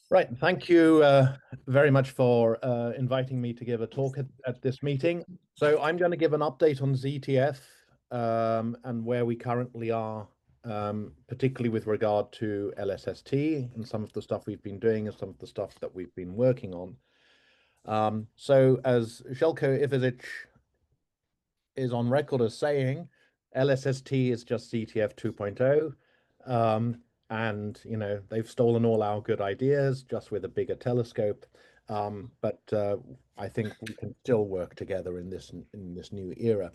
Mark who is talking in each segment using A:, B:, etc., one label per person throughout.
A: Right. Thank you very much for inviting me to give a talk at this meeting. So I'm going to give an update on ZTF and where we currently are, particularly with regard to LSST and some of the stuff we've been doing and some of the stuff that we've been working on. So as Željko Ivičić is on record as saying, LSST is just ZTF 2.0. And they've stolen all our good ideas just with a bigger telescope. But I think we can still work together in this new era.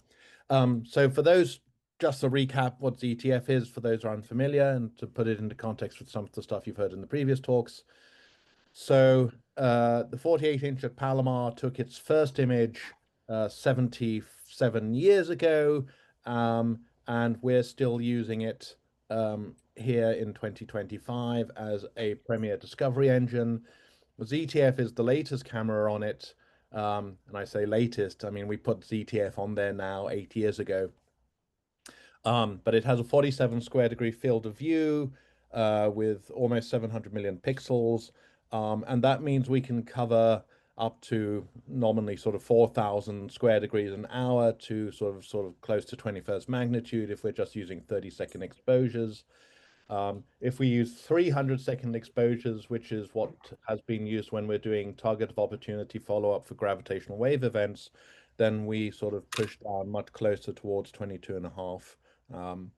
A: So for those, just to recap what ZTF is for those who are unfamiliar and to put it into context with some of the stuff you've heard in the previous talks. So the 48-inch at Palomar took its first image 77 years ago, and we're still using it here in 2025 as a premier discovery engine. ZTF is the latest camera on it, and I say latest, I mean we put ZTF on there now 8 years ago. But it has a 47 square degree field of view with almost 700 million pixels. And that means we can cover up to nominally sort of 4,000 square degrees an hour to sort of close to 21st magnitude if we're just using 30-second exposures. If we use 300-second exposures, which is what has been used when we're doing target of opportunity follow-up for gravitational wave events, then we sort of push down much closer towards 22.5.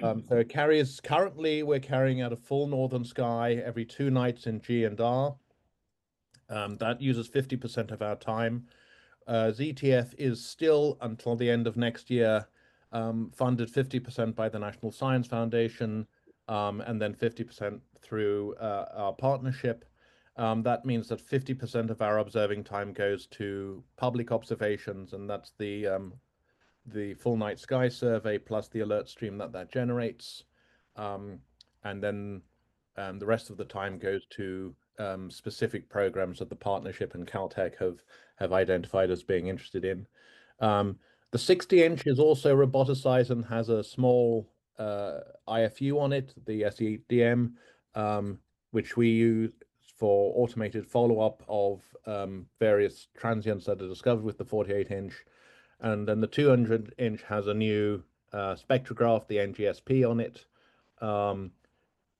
A: So it carries, currently we're carrying out a full northern sky every 2 nights in G and R. That uses 50% of our time. ZTF is still, until the end of next year, funded 50% by the National Science Foundation, and then 50% through our partnership. That means that 50% of our observing time goes to public observations, and that's the full night sky survey plus the alert stream that generates. And then the rest of the time goes to specific programs that the partnership and Caltech have identified as being interested in. The 60-inch is also roboticized and has a small IFU on it, the SEDM, which we use for automated follow-up of various transients that are discovered with the 48-inch. And then the 200-inch has a new spectrograph, the NGSP on it,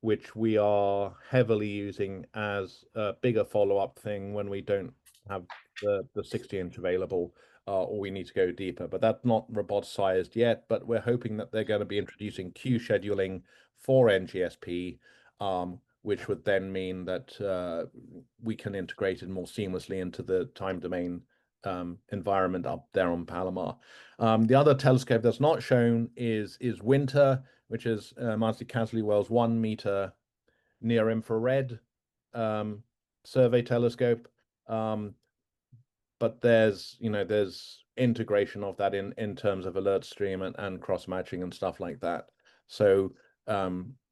A: which we are heavily using as a bigger follow-up thing when we don't have the 60-inch available, or we need to go deeper. But that's not roboticized yet, but we're hoping that they're going to be introducing Q scheduling for NGSP, which would then mean that we can integrate it more seamlessly into the time domain environment up there on Palomar. The other telescope that's not shown is Winter, which is Marsden Castley-Wells 1 meter near infrared survey telescope. But there's integration of that in terms of alert stream and cross matching and stuff like that. So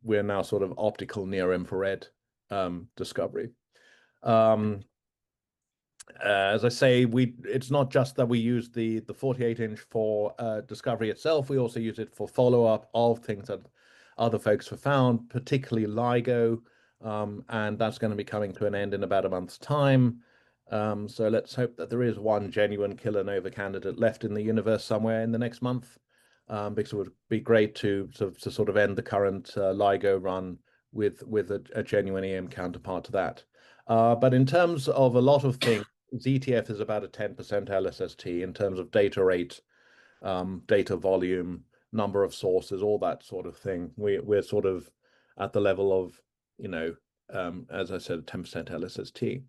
A: we're now sort of optical near infrared discovery. As I say, it's not just that we use the 48-inch for discovery itself. We also use it for follow-up of things that other folks have found, particularly LIGO, and that's going to be coming to an end in about a month's time. So let's hope that there is one genuine killer nova candidate left in the universe somewhere in the next month, because it would be great to sort of end the current LIGO run with a genuine EM counterpart to that. But in terms of a lot of things, ZTF is about a 10% LSST in terms of data rate, data volume, number of sources, all that sort of thing. We're sort of at the level of, as I said, 10% LSST.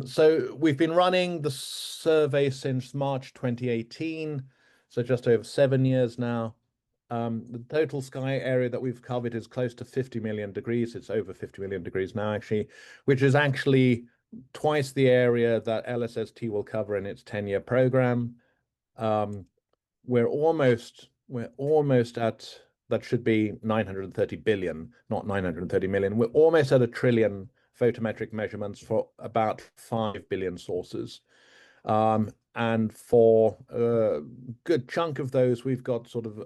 A: So we've been running the survey since March 2018, so just over 7 years now. The total sky area that we've covered is close to 50 million degrees. It's over 50 million degrees now, actually, which is actually twice the area that LSST will cover in its 10-year program. We're almost at, that should be 930 billion, not 930 million. We're almost at 1 trillion photometric measurements for about 5 billion sources. And for a good chunk of those, we've got sort of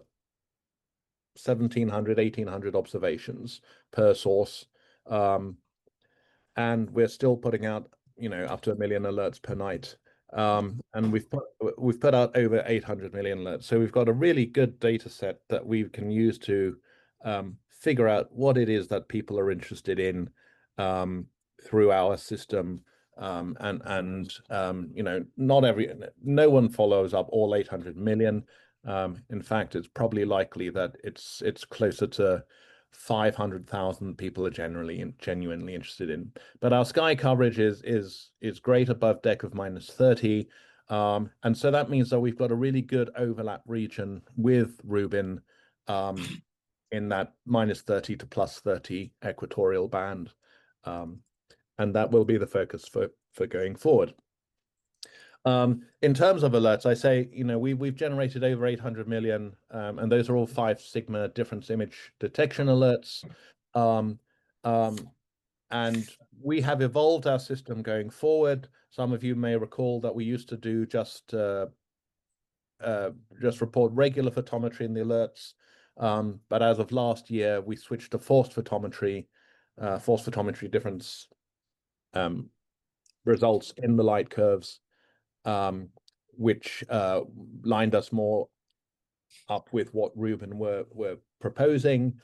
A: 1,700, 1,800 observations per source. and we're still putting out, up to 1 million alerts per night. And we've put out over 800 million alerts. So we've got a really good data set that we can use to figure out what it is that people are interested in through our system. No one follows up all 800 million. In fact, it's probably likely that it's closer to 500,000 people are genuinely interested in. But our sky coverage is great above deck of -30. And so that means that we've got a really good overlap region with Rubin in that -30 to +30 equatorial band. And that will be the focus for going forward. In terms of alerts, I say, we've generated over 800 million, and those are all 5 sigma difference image detection alerts. And we have evolved our system going forward. Some of you may recall that we used to do just report regular photometry in the alerts. But as of last year, we switched to forced photometry difference results in the light curves, which lined us more up with what Rubin were proposing.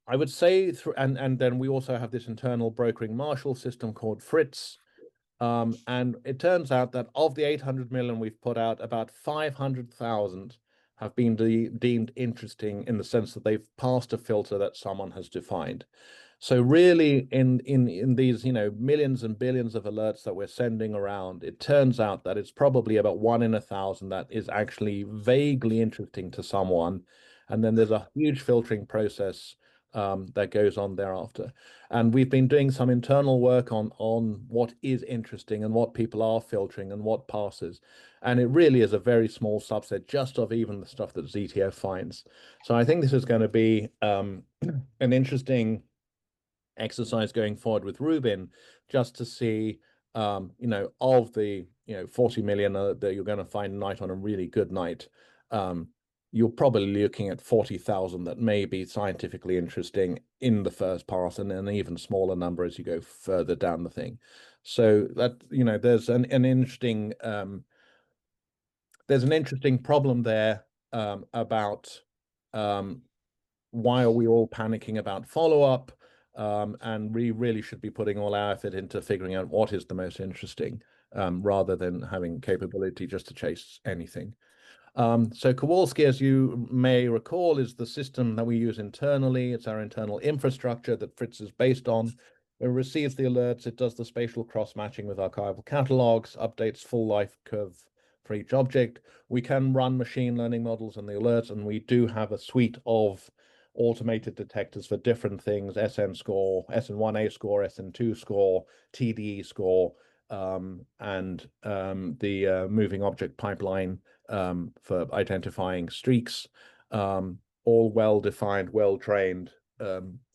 A: I would say and then we also have this internal brokering Marshall system called Fritz. And it turns out that of the 800 million we've put out, about 500,000 have been deemed interesting in the sense that they've passed a filter that someone has defined. So really, in these millions and billions of alerts that we're sending around, it turns out that it's probably about 1 in 1,000 that is actually vaguely interesting to someone, and then there's a huge filtering process that goes on thereafter. And we've been doing some internal work on what is interesting and what people are filtering and what passes. And it really is a very small subset just of even the stuff that ZTF finds. So I think this is going to be an interesting exercise going forward with Rubin, just to see, of the 40 million that you're going to find a night on a really good night, you're probably looking at 40,000 that may be scientifically interesting in the first pass, and an even smaller number as you go further down the thing. So that there's an interesting problem there about why are we all panicking about follow-up, and we really should be putting all our effort into figuring out what is the most interesting, rather than having capability just to chase anything. So Kowalski, as you may recall, is the system that we use internally. It's our internal infrastructure that Fritz is based on. It receives the alerts, it does the spatial cross-matching with archival catalogs, updates full life curve for each object. We can run machine learning models on the alerts, and we do have a suite of automated detectors for different things: SN score, SN1A score, SN2 score, TDE score, and the moving object pipeline for identifying streaks, all well-defined, well-trained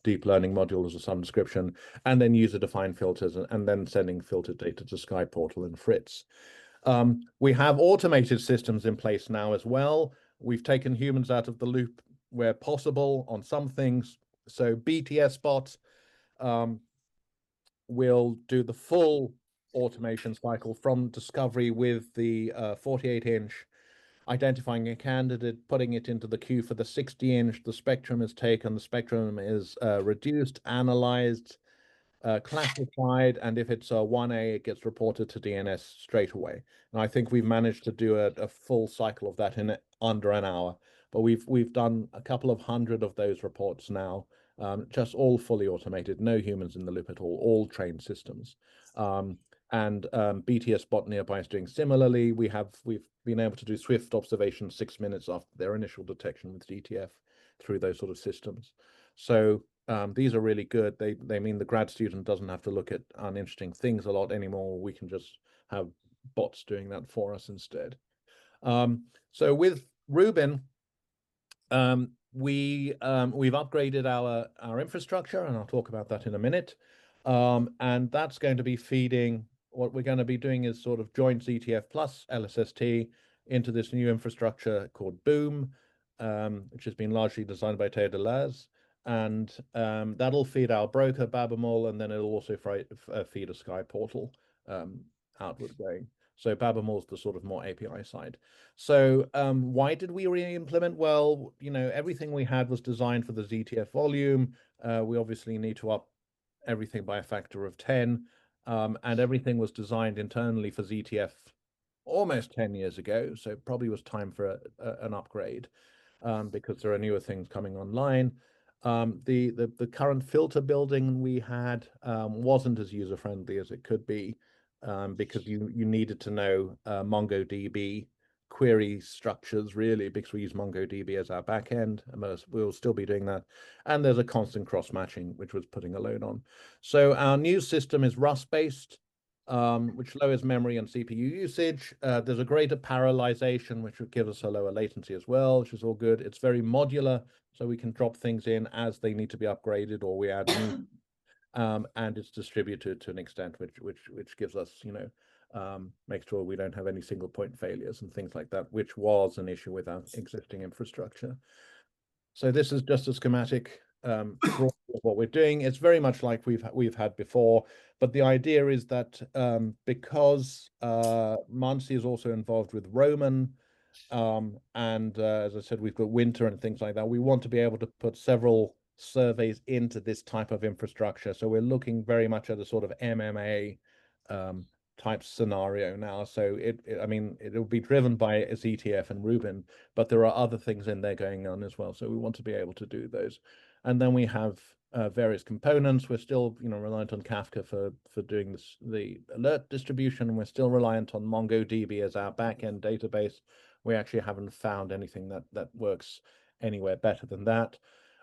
A: deep learning modules of some description, and then user-defined filters, and then sending filtered data to Sky Portal and Fritz. We have automated systems in place now as well. We've taken humans out of the loop where possible on some things. So BTS bots will do the full automation cycle from discovery with the 48-inch, identifying a candidate, putting it into the queue for the 60-inch. The spectrum is taken, the spectrum is reduced, analyzed, classified, and if it's a 1A, it gets reported to DNS straight away. And I think we've managed to do a full cycle of that in under an hour. But we've done a couple of hundred of those reports now, just all fully automated, no humans in the loop at all trained systems. And BTS Bot Nearby is doing similarly. We've been able to do swift observations 6 minutes after their initial detection with ZTF through those sort of systems. So these are really good. They mean the grad student doesn't have to look at uninteresting things a lot anymore. We can just have bots doing that for us instead. So with Rubin, we've upgraded our infrastructure, and I'll talk about that in a minute. And that's going to be feeding. What we're going to be doing is sort of joint ZTF plus LSST into this new infrastructure called Boom, which has been largely designed by Theo Delaz. and that'll feed our broker Babamol, and then it'll also feed a Sky portal outward going. So Babamol's the sort of more API side. So why did we re-implement? Well, everything we had was designed for the ZTF volume. We obviously need to up everything by a factor of 10, and everything was designed internally for ZTF almost 10 years ago. So it probably was time for an upgrade. Because there are newer things coming online. The current filter building we had wasn't as user-friendly as it could be, because you needed to know MongoDB query structures, really, because we use MongoDB as our backend, and we'll still be doing that. And there's a constant cross-matching, which was putting a load on. So our new system is Rust-based, which lowers memory and CPU usage. There's a greater parallelization, which would give us a lower latency as well, which is all good. It's very modular, so we can drop things in as they need to be upgraded, or we add new. And it's distributed to an extent which gives us, make sure we don't have any single point failures and things like that, which was an issue with our existing infrastructure. So this is just a schematic of what we're doing. It's very much like we've had before, but the idea is that because Mansi is also involved with Roman, and as I said, we've got winter and things like that. We want to be able to put several surveys into this type of infrastructure. So we're looking very much at a sort of MMA type scenario now. So it'll be driven by ZTF and Rubin, but there are other things in there going on as well. So we want to be able to do those. And then we have various components. We're still, reliant on Kafka for doing the alert distribution, and we're still reliant on MongoDB as our backend database. We actually haven't found anything that works anywhere better than that.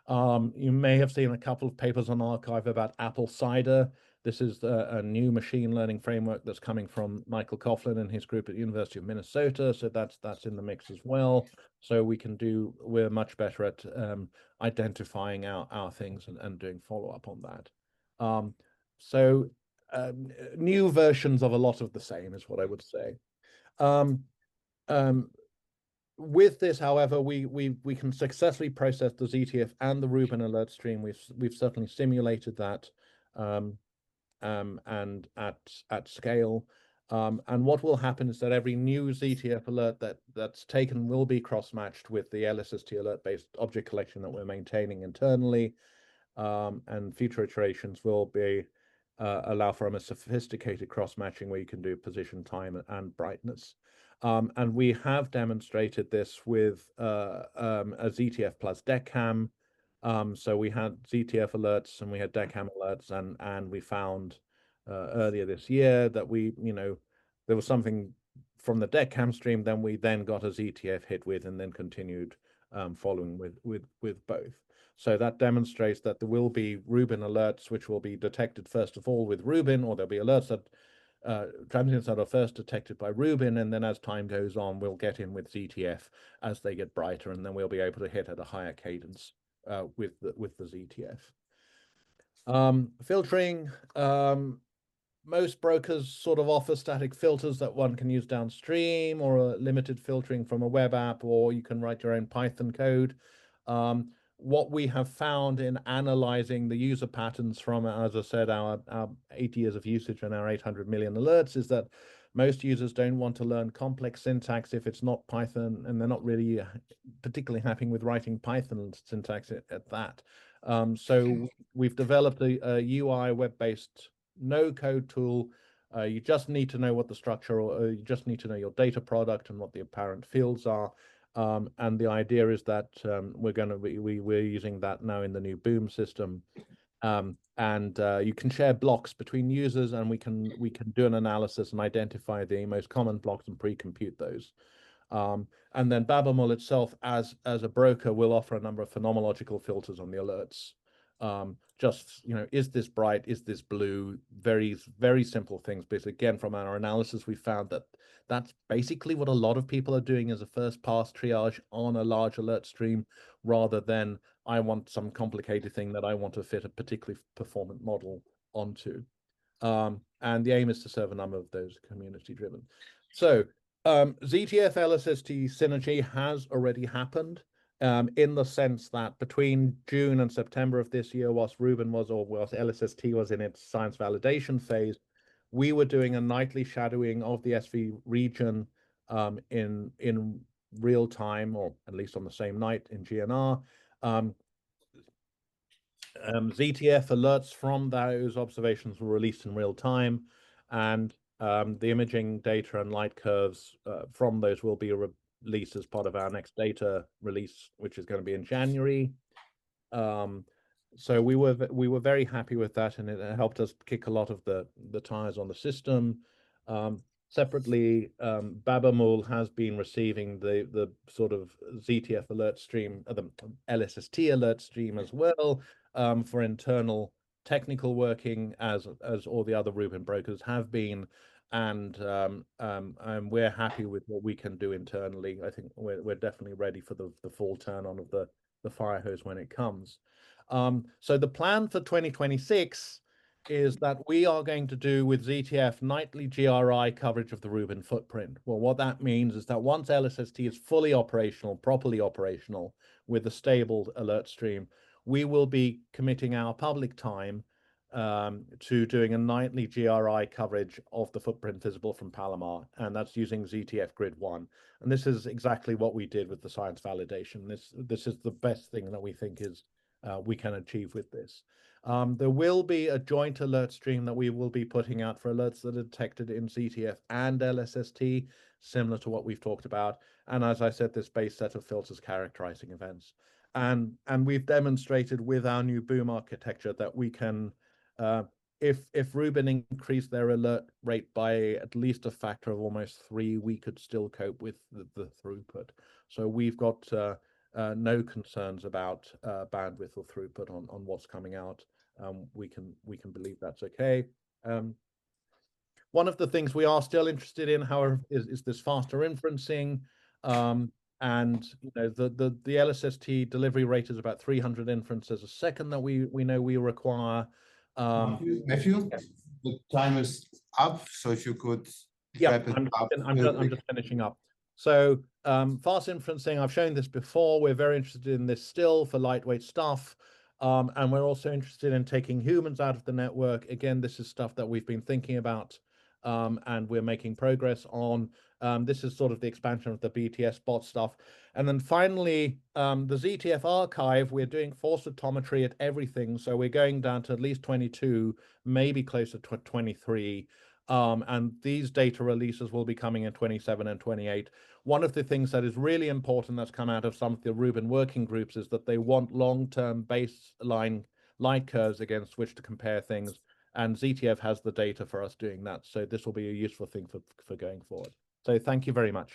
A: You may have seen a couple of papers on arXiv about Apple Cider. This is a new machine learning framework that's coming from Michael Coughlin and his group at University of Minnesota. So that's in the mix as well. So we're much better at identifying our things and doing follow-up on that. New versions of a lot of the same is what I would say. With this, however, we can successfully process the ZTF and the Rubin alert stream. We've certainly simulated that, and at scale. And what will happen is that every new ZTF alert that's taken will be cross-matched with the LSST alert-based object collection that we're maintaining internally. And future iterations will be allow for a more sophisticated cross-matching where you can do position, time, and brightness. And we have demonstrated this with a ZTF plus DECAM. So we had ZTF alerts and we had DECAM alerts, and we found earlier this year that there was something from the DECAM stream. Then we got a ZTF hit with, and then continued following with both. So that demonstrates that there will be Rubin alerts, which will be detected first of all with Rubin, or there'll be alerts that transients that are first detected by Rubin, and then as time goes on, we'll get in with ZTF as they get brighter, and then we'll be able to hit at a higher cadence with the ZTF. Filtering. Most brokers sort of offer static filters that one can use downstream, or a limited filtering from a web app, or you can write your own Python code. What we have found in analyzing the user patterns from, as I said, our 8 years of usage and our 800 million alerts, is that most users don't want to learn complex syntax if it's not Python, and they're not really particularly happy with writing Python syntax at that. So we've developed a UI web-based no-code tool. You just need to know what the structure, or you just need to know your data product and what the apparent fields are. And the idea is that we're using that now in the new Boom system, and you can share blocks between users, and we can do an analysis and identify the most common blocks and pre-compute those. And then Babamol itself, as a broker, will offer a number of phenomenological filters on the alerts. Just, is this bright? Is this blue? Very, very simple things. Because again, from our analysis, we found that that's basically what a lot of people are doing as a first pass triage on a large alert stream, rather than I want some complicated thing that I want to fit a particularly performant model onto. And the aim is to serve a number of those community driven. So ZTF LSST synergy has already happened. in the sense that between June and September of this year, whilst LSST was in its science validation phase, we were doing a nightly shadowing of the SV region in real time, or at least on the same night in GNR. ZTF alerts from those observations were released in real time, and the imaging data and light curves from those will be released as part of our next data release, which is going to be in January. So we were very happy with that, and it helped us kick a lot of the tires on the system. Separately, Babamul has been receiving the sort of ZTF alert stream, the LSST alert stream as well, for internal technical working, as all the other Rubin brokers have been, and we're happy with what we can do internally. I think we're definitely ready for the full turn on of the fire hose when it comes. So the plan for 2026 is that we are going to do with ZTF nightly GRI coverage of the Rubin footprint. Well, what that means is that once LSST is fully operational, properly operational, with a stable alert stream, we will be committing our public time to doing a nightly GRI coverage of the footprint visible from Palomar, and that's using ZTF Grid 1. And this is exactly what we did with the science validation. This is the best thing that we think is we can achieve with this. There will be a joint alert stream that we will be putting out for alerts that are detected in ZTF and LSST, similar to what we've talked about. And as I said, this base set of filters characterizing events. And we've demonstrated with our new boom architecture that we can, if Rubin increased their alert rate by at least a factor of almost 3, we could still cope with the throughput. So we've got no concerns about bandwidth or throughput on what's coming out. We can believe that's okay. One of the things we are still interested in, however, is this faster inferencing. And you know, the LSST delivery rate is about 300 inferences a second that we know we require.
B: Matthew, the time is up, so if you could
A: wrap it up. I'm just finishing up. So fast inferencing, I've shown this before. We're very interested in this still for lightweight stuff. And we're also interested in taking humans out of the network. Again, this is stuff that we've been thinking about, and we're making progress on. This is sort of the expansion of the BTS bot stuff. And then finally, the ZTF archive, we're doing force photometry at everything. So we're going down to at least 22, maybe closer to 23. And these data releases will be coming in 27 and 28. One of the things that is really important that's come out of some of the Rubin working groups is that they want long-term baseline light curves against which to compare things. And ZTF has the data for us doing that. So this will be a useful thing for going forward. So thank you very much.